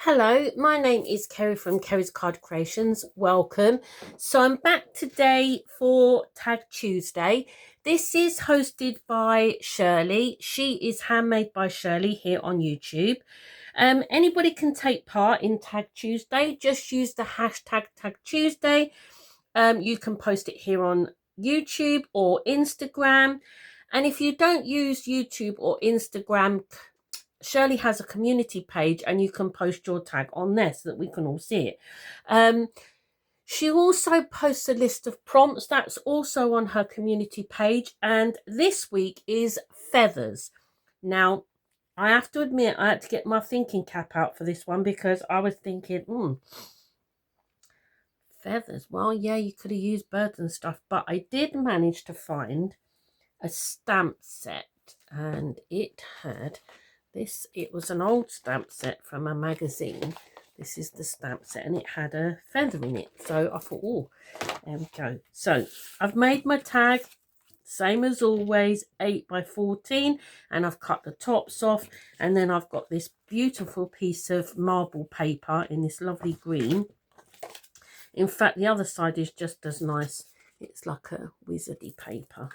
Hello, my name is Kerry from Kerry's Card Creations. Welcome. So I'm back today for Tag Tuesday. This is hosted by Shirley. She is Handmade by Shirley here on YouTube. Anybody can take part in Tag Tuesday. Just use the hashtag Tag Tuesday. You can post it here on YouTube or Instagram. And if you don't use YouTube or Instagram, Shirley has a community page and you can post your tag on there so that we can all see it. She also posts a list of prompts that's also on her community page, and this week is feathers. Now, I have to admit, I had to get my thinking cap out for this one because I was thinking, feathers. Well, yeah, you could have used birds and stuff, but I did manage to find a stamp set, and it had this. It was an old stamp set from a magazine. This is the stamp set, and it had a feather in it. So I thought, oh, there we go. So I've made my tag, same as always, 8 by 14, and I've cut the tops off, and then I've got this beautiful piece of marble paper in this lovely green. In fact, the other side is just as nice. It's like a wizardy paper.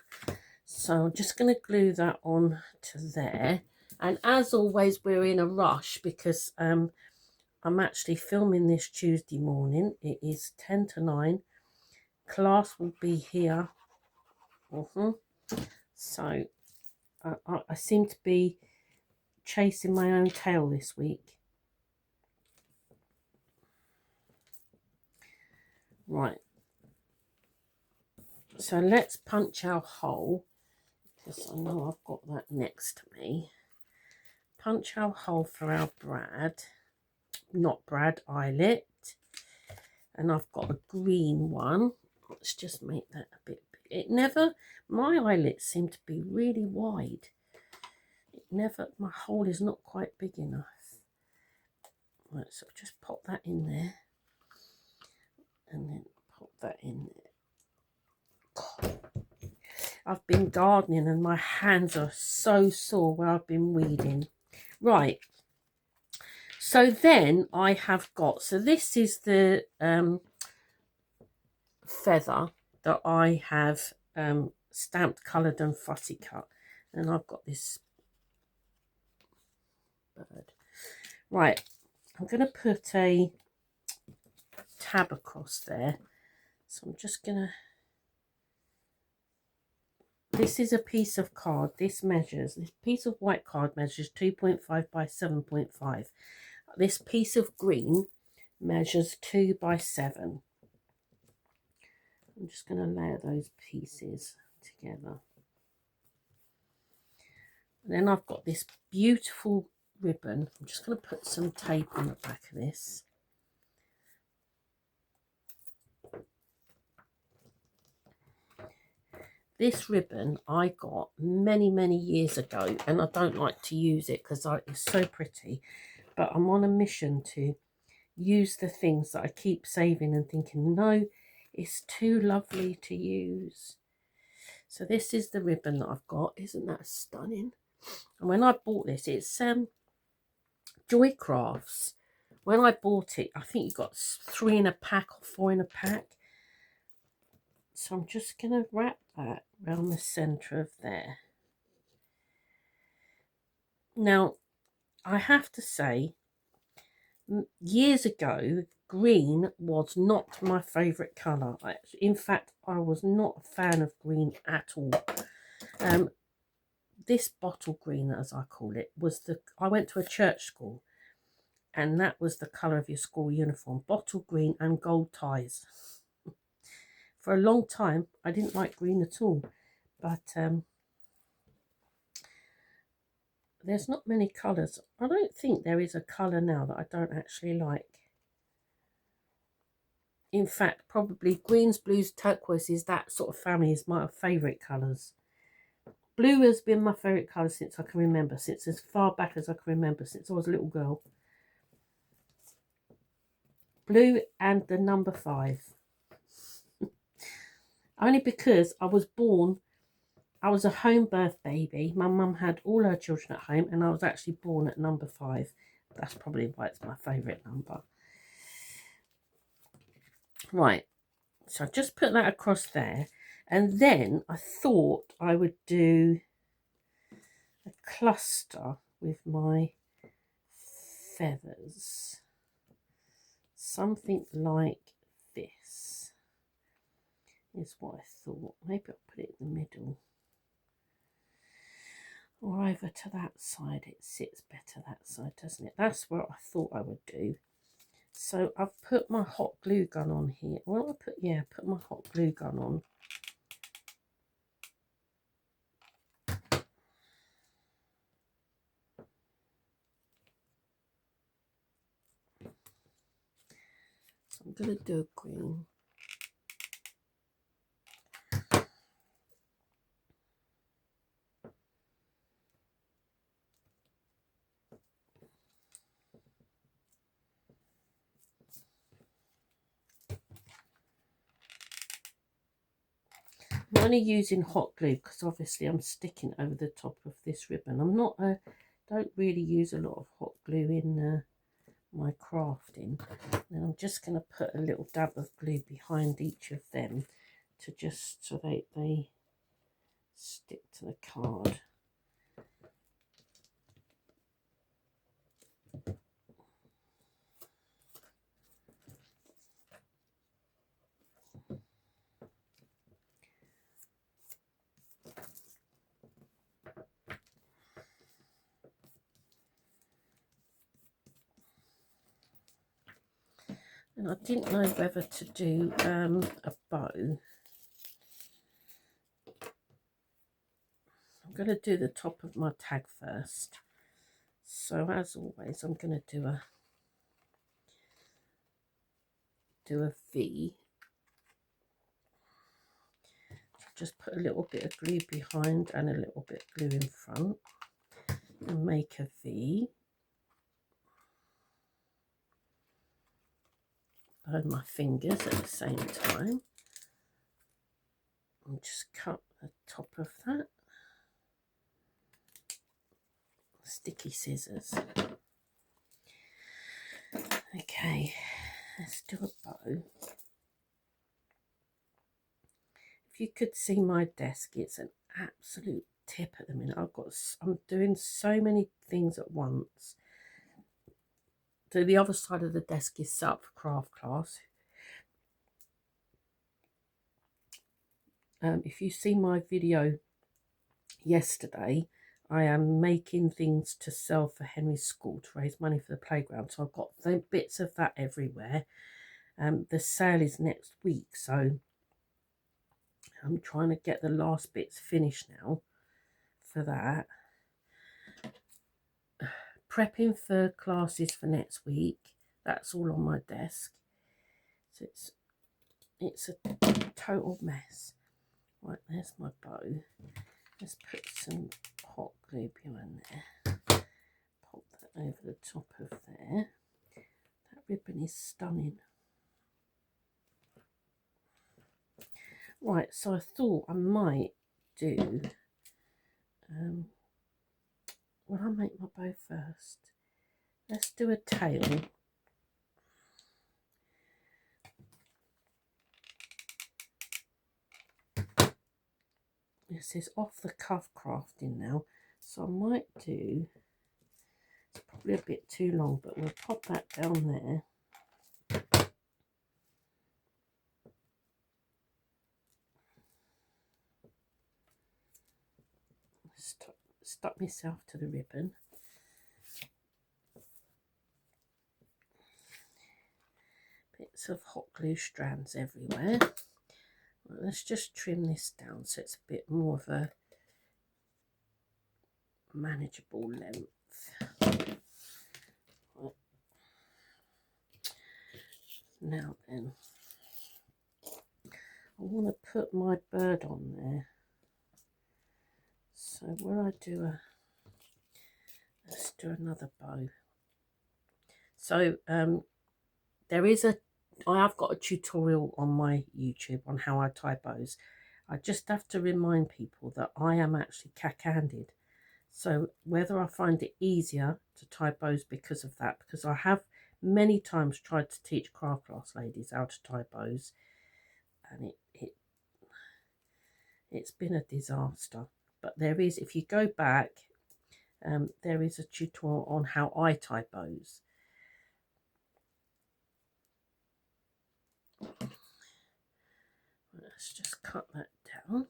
So I'm just going to glue that on to there. And as always, we're in a rush because I'm actually filming this Tuesday morning. It is 10 to 9. Class will be here. So I seem to be chasing my own tail this week. Right. So let's punch our hole, because I know I've got that next to me. Punch our hole for our Brad eyelet. And I've got a green one. Let's just make that a bit big. My eyelets seem to be really wide. My hole is not quite big enough. Right, so just pop that in there. And then pop that in there. God. I've been gardening and my hands are so sore where I've been weeding. Right. So then I have got, so this is the feather that I have stamped, coloured and fussy cut. And I've got this bird. Right, I'm going to put a tab across there. So I'm just going to, this is a piece of card. This piece of white card measures 2.5 by 7.5. This piece of green measures 2 by 7. I'm just going to layer those pieces together. And then I've got this beautiful ribbon. I'm just going to put some tape on the back of this. This ribbon I got many, many years ago, and I don't like to use it because it's so pretty. But I'm on a mission to use the things that I keep saving and thinking, no, it's too lovely to use. So this is the ribbon that I've got. Isn't that stunning? And when I bought this, it's Joy Crafts. When I bought it, I think you got 3 in a pack or 4 in a pack. So I'm just going to wrap that around the centre of there. Now, I have to say, years ago, green was not my favourite colour. In fact, I was not a fan of green at all. This bottle green, as I call it, I went to a church school, and that was the colour of your school uniform, bottle green and gold ties. For a long time, I didn't like green at all, but there's not many colours. I don't think there is a colour now that I don't actually like. In fact, probably greens, blues, turquoises, that sort of family is my favourite colours. Blue has been my favourite colour since I can remember, since as far back as I can remember, since I was a little girl. Blue and the number 5. Only because I was a home birth baby. My mum had all her children at home, and I was actually born at number 5. That's probably why it's my favourite number. Right, so I just put that across there, and then I thought I would do a cluster with my feathers, something like this is what I thought. Maybe I'll put it in the middle or over to that side. It sits better that side, doesn't it? That's what I thought I would do. So I've put my hot glue gun on here. Well, put my hot glue gun on. So I'm going to do a green. I'm only using hot glue because obviously I'm sticking over the top of this ribbon. I'm not don't really use a lot of hot glue in my crafting. And I'm just going to put a little dab of glue behind each of them to just so they stick to the card. And I didn't know whether to do a bow. I'm going to do the top of my tag first. So as always, I'm going to do a V. Just put a little bit of glue behind and a little bit of glue in front and make a V. Burn my fingers at the same time. And just cut the top of that. Sticky scissors. Okay, let's do a bow. If you could see my desk, it's an absolute tip at the minute. I'm doing so many things at once. So the other side of the desk is set up for craft class. If you see my video yesterday, I am making things to sell for Henry's school to raise money for the playground. So I've got bits of that everywhere. The sale is next week, so I'm trying to get the last bits finished now for that. Prepping for classes for next week. That's all on my desk. So it's a total mess. Right, there's my bow. Let's put some hot glue behind there. Pop that over the top of there. That ribbon is stunning. Right, so I thought I might do... will I make my bow first? Let's do a tail. This is off the cuff crafting now, so I might do, it's probably a bit too long, but we'll pop that down there. Stuck myself to the ribbon. Bits of hot glue strands everywhere. Well, let's just trim this down so it's a bit more of a manageable length. Right. Now then, I want to put my bird on there. So will I do let's do another bow. So I have got a tutorial on my YouTube on how I tie bows. I just have to remind people that I am actually cack-handed. So whether I find it easier to tie bows because of that, because I have many times tried to teach craft class ladies how to tie bows, and it's been a disaster. But there is, if you go back, there is a tutorial on how I tie bows. Let's just cut that down.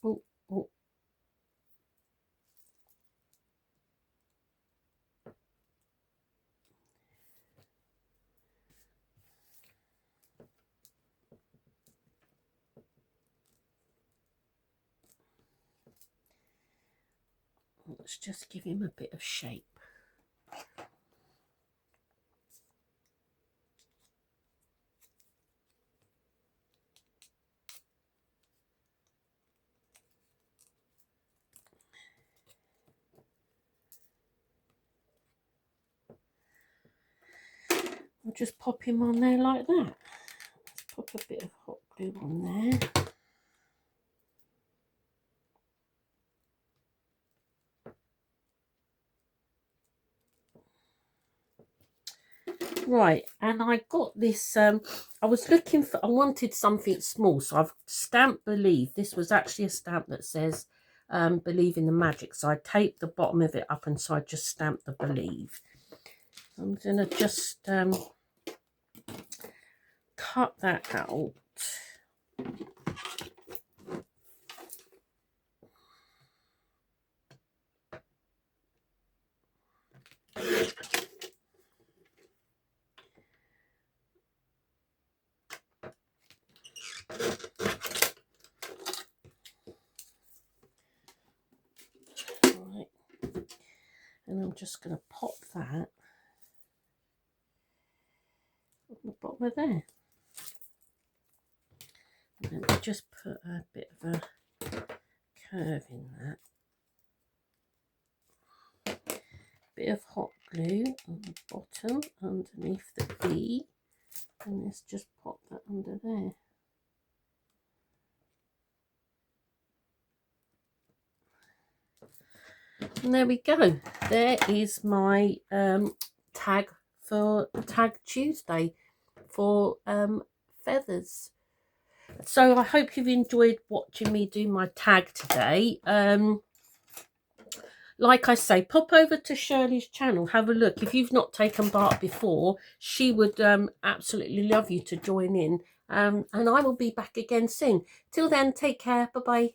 Oh, oh. Let's just give him a bit of shape. I'll just pop him on there like that. Let's pop a bit of hot glue on there. Right, and I got this, I was looking for, I wanted something small, so I've stamped Believe. This was actually a stamp that says Believe in the Magic, so I taped the bottom of it up, and so I just stamped the Believe. I'm going to just cut that out. Right. And I'm just going to pop that on the bottom of there. And then just put a bit of a curve in that. Bit of hot glue on the bottom underneath the B, and let's just pop that under there. And there we go. There is my tag for Tag Tuesday for feathers. So I hope you've enjoyed watching me do my tag today. Like I say, pop over to Shirley's channel, have a look. If you've not taken part before, she would absolutely love you to join in. And I will be back again soon. Till then, take care. Bye-bye.